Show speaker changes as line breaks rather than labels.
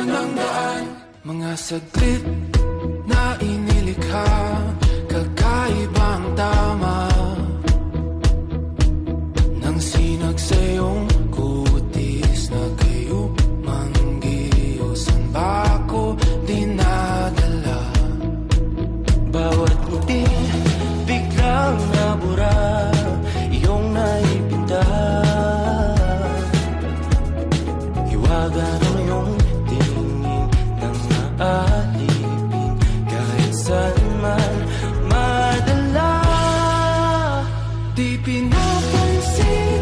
ng daan. Mga saglit na inilikha, kakaibang tama nang sinag sa iyong kutis na kayo manggiyosan ba ako dinadala? Bawat ngiti biglang nabura, iyong naipinta. Hiwaga ng iyong tingin nang naalipin, kahit saan man madala. Di pinapansin